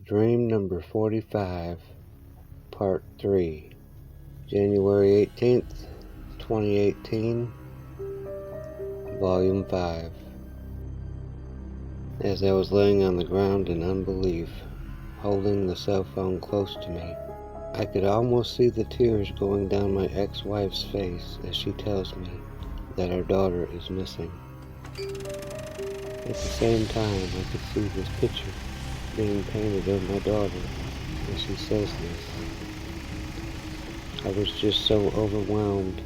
Dream number 45, Part 3, January 18th, 2018, Volume 5. As I was laying on the ground in unbelief, holding the cell phone close to me, I could almost see the tears going down my ex-wife's face as she tells me that our daughter is missing. At the same time, I could see this picture being painted of my daughter as she says this. I was just so overwhelmed,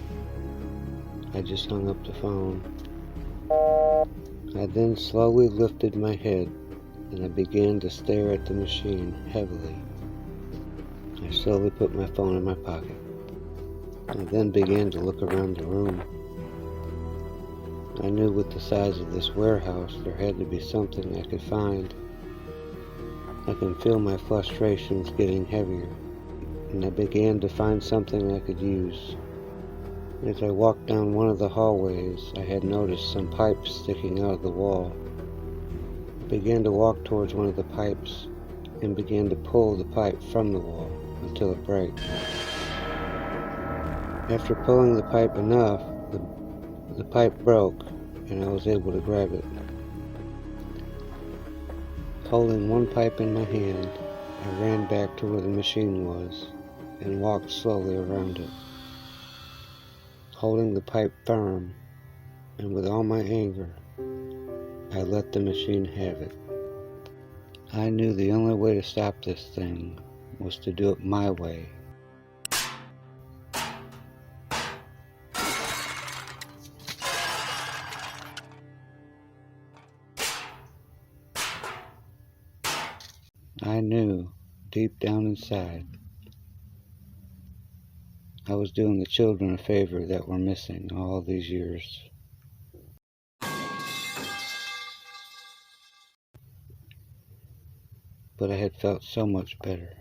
I just hung up the phone. I then slowly lifted my head and I began to stare at the machine heavily. I slowly put my phone in my pocket. I then began to look around the room. I knew with the size of this warehouse there had to be something I could find. I can feel my frustrations getting heavier, and I began to find something I could use. As I walked down one of the hallways, I had noticed some pipes sticking out of the wall. I began to walk towards one of the pipes and began to pull the pipe from the wall until it broke. After pulling the pipe enough, the pipe broke and I was able to grab it. Holding one pipe in my hand, I ran back to where the machine was and walked slowly around it, holding the pipe firm, and with all my anger, I let the machine have it. I knew the only way to stop this thing was to do it my way. I knew, deep down inside, I was doing the children a favor that were missing all these years. But I had felt so much better.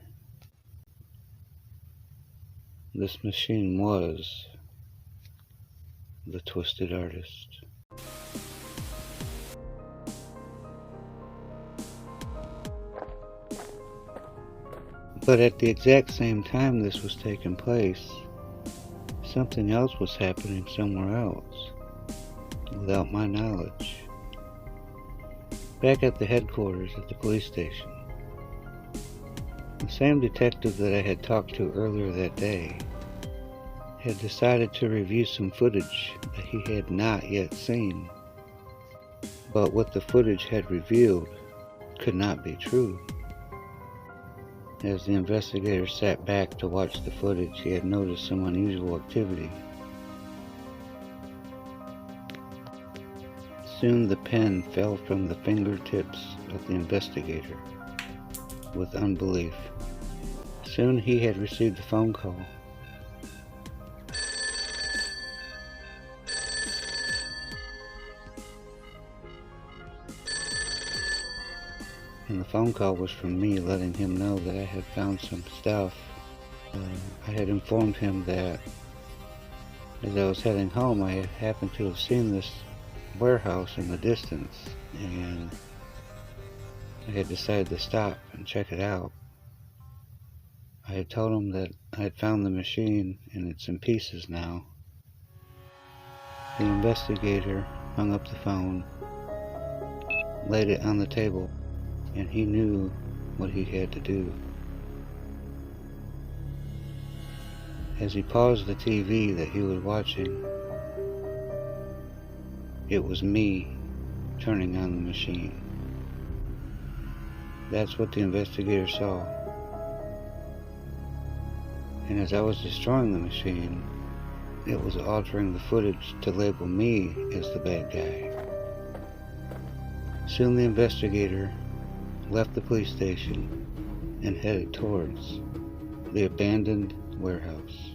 This machine was the Twisted Artist. But at the exact same time this was taking place, something else was happening somewhere else, without my knowledge. Back at the headquarters at the police station, the same detective that I had talked to earlier that day had decided to review some footage that he had not yet seen. But what the footage had revealed could not be true. As the investigator sat back to watch the footage, he had noticed some unusual activity. Soon the pen fell from the fingertips of the investigator with unbelief. Soon he had received a phone call. And the phone call was from me letting him know that I had found some stuff. I had informed him that as I was heading home, I had happened to have seen this warehouse in the distance, and I had decided to stop and check it out. I had told him that I had found the machine and it's in pieces now. The investigator hung up the phone, laid it on the table, and he knew what he had to do. As he paused the TV that he was watching, it was me turning on the machine. That's what the investigator saw. And as I was destroying the machine, it was altering the footage to label me as the bad guy. Soon the investigator left the police station and headed towards the abandoned warehouse.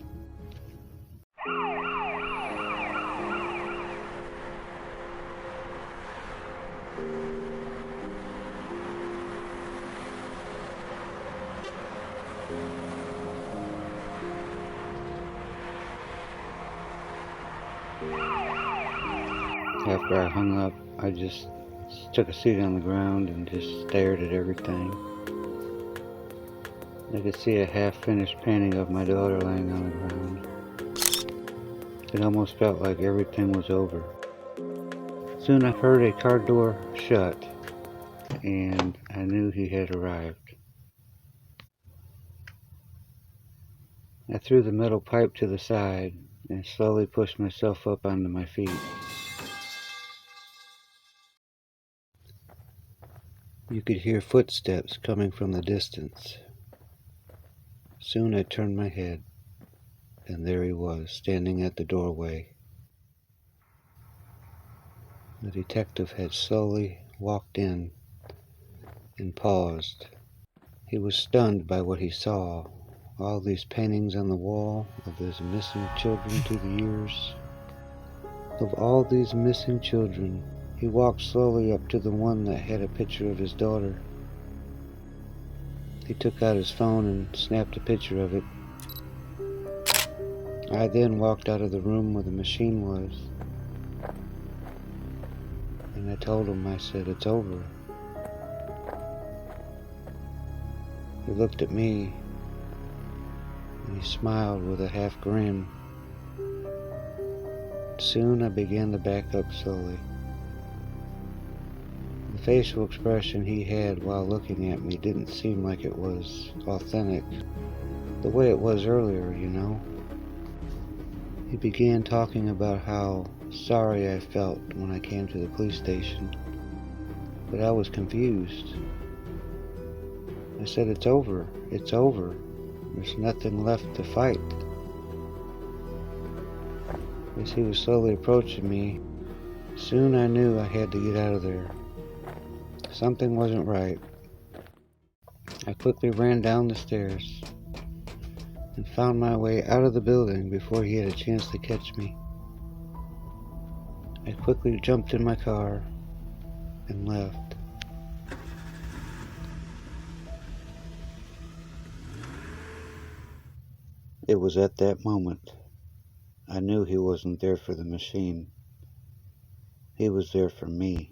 After I hung up, I just took a seat on the ground and just stared at everything. I could see a half-finished painting of my daughter laying on the ground. It almost felt like everything was over. Soon I heard a car door shut, and I knew he had arrived. I threw the metal pipe to the side and slowly pushed myself up onto my feet. You could hear footsteps coming from the distance. Soon I turned my head, and there he was, standing at the doorway. The detective had slowly walked in and paused. He was stunned by what he saw. All these paintings on the wall of his missing children through the years. Of all these missing children, he walked slowly up to the one that had a picture of his daughter. He took out his phone and snapped a picture of it. I then walked out of the room where the machine was. And I told him, I said, "It's over." He looked at me and he smiled with a half grin. Soon I began to back up slowly. The facial expression he had while looking at me didn't seem like it was authentic, the way it was earlier, you know. He began talking about how sorry I felt when I came to the police station, but I was confused. I said, "It's over. It's over. There's nothing left to fight." As he was slowly approaching me, soon I knew I had to get out of there. Something wasn't right. I quickly ran down the stairs and found my way out of the building before he had a chance to catch me. I quickly jumped in my car and left. It was at that moment I knew he wasn't there for the machine. He was there for me.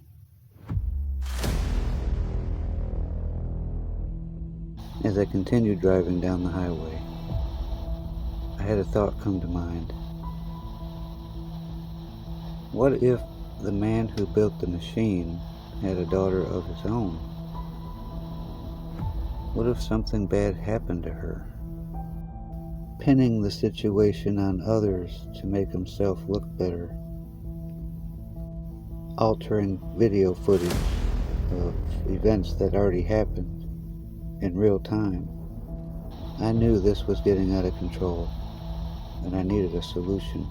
As I continued driving down the highway, I had a thought come to mind. What if the man who built the machine had a daughter of his own? What if something bad happened to her? Pinning the situation on others to make himself look better. Altering video footage of events that already happened in real time. I knew this was getting out of control, and I needed a solution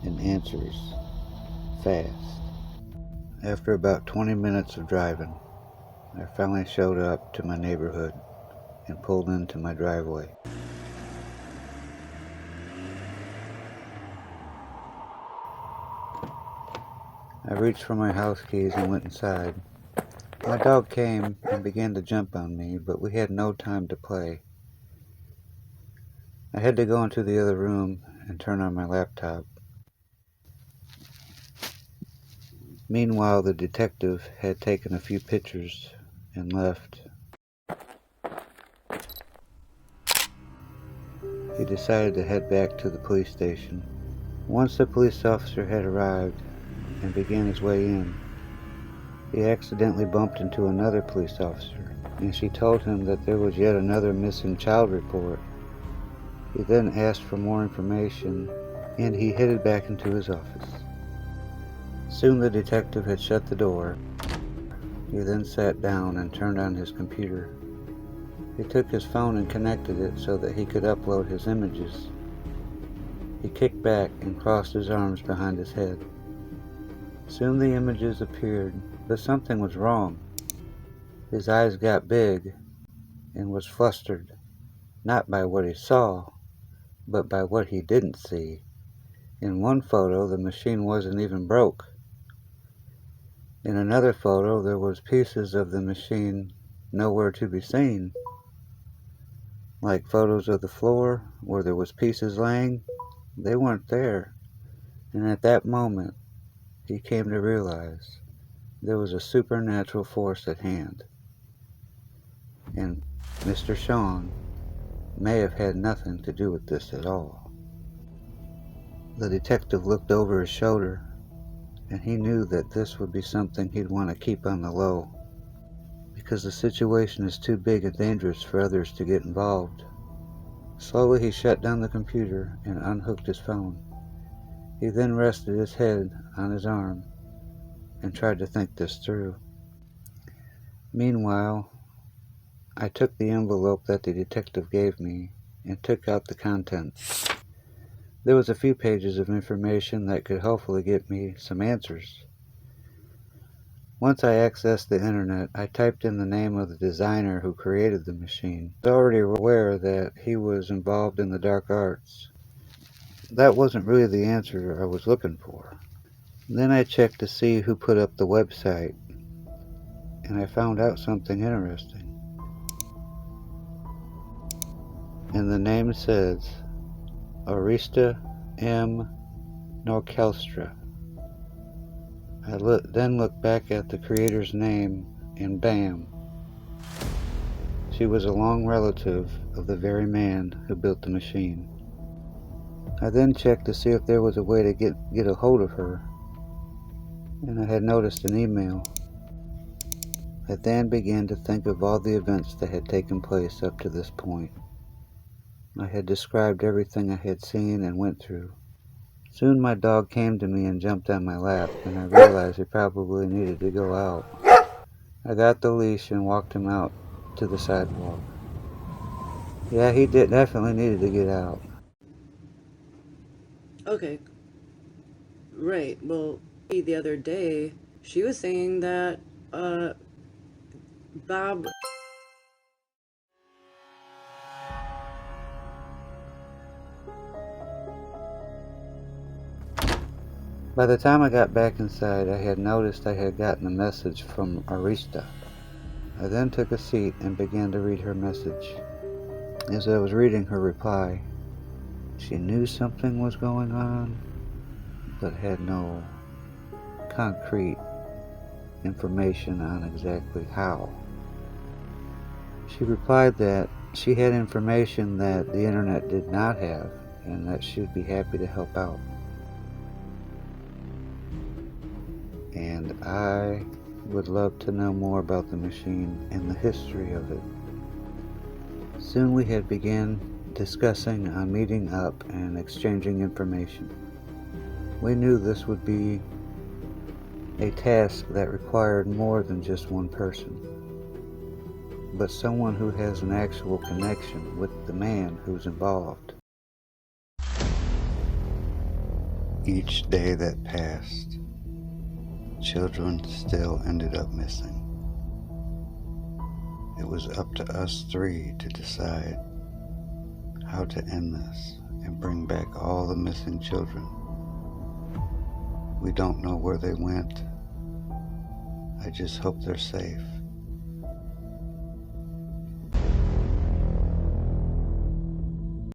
and answers fast. After about 20 minutes of driving, I finally showed up to my neighborhood and pulled into my driveway. I reached for my house keys and went inside. My dog came and began to jump on me, but we had no time to play. I had to go into the other room and turn on my laptop. Meanwhile, the detective had taken a few pictures and left. He decided to head back to the police station. Once the police officer had arrived and began his way in, he accidentally bumped into another police officer, and she told him that there was yet another missing child report. He then asked for more information, and he headed back into his office. Soon the detective had shut the door. He then sat down and turned on his computer. He took his phone and connected it so that he could upload his images. He kicked back and crossed his arms behind his head. Soon the images appeared, but something was wrong. His eyes got big and was flustered, not by what he saw, but by what he didn't see. In one photo, the machine wasn't even broke. In another photo, there was pieces of the machine nowhere to be seen. Like photos of the floor where there was pieces laying, they weren't there. And at that moment, he came to realize there was a supernatural force at hand. And Mr. Sean may have had nothing to do with this at all. The detective looked over his shoulder, and he knew that this would be something he'd want to keep on the low, because the situation is too big and dangerous for others to get involved. Slowly he shut down the computer and unhooked his phone. He then rested his head on his arm and tried to think this through. Meanwhile, I took the envelope that the detective gave me and took out the contents. There was a few pages of information that could hopefully get me some answers. Once I accessed the internet, I typed in the name of the designer who created the machine. I was already aware that he was involved in the dark arts. That wasn't really the answer I was looking for. Then I checked to see who put up the website, and I found out something interesting. And the name says Arista M. Norkelstra. I then looked back at the creator's name, and bam, she was a long relative of the very man who built the machine. I then checked to see if there was a way to get a hold of her, and I had noticed an email. I then began to think of all the events that had taken place up to this point. I had described everything I had seen and went through. Soon my dog came to me and jumped on my lap, and I realized he probably needed to go out. I got the leash and walked him out to the sidewalk. Yeah, he definitely needed to get out. Okay, right. Well, the other day, she was saying that, Bob... By the time I got back inside, I had noticed I had gotten a message from Arista. I then took a seat and began to read her message. As I was reading her reply, she knew something was going on, but had no concrete information on exactly how. She replied that she had information that the internet did not have, and that she'd be happy to help out. And I would love to know more about the machine and the history of it. Soon we had begun discussing on meeting up and exchanging information. We knew this would be a task that required more than just one person, but someone who has an actual connection with the man who's involved. Each day that passed, children still ended up missing. It was up to us three to decide how to end this and bring back all the missing children. We don't know where they went. I just hope they're safe.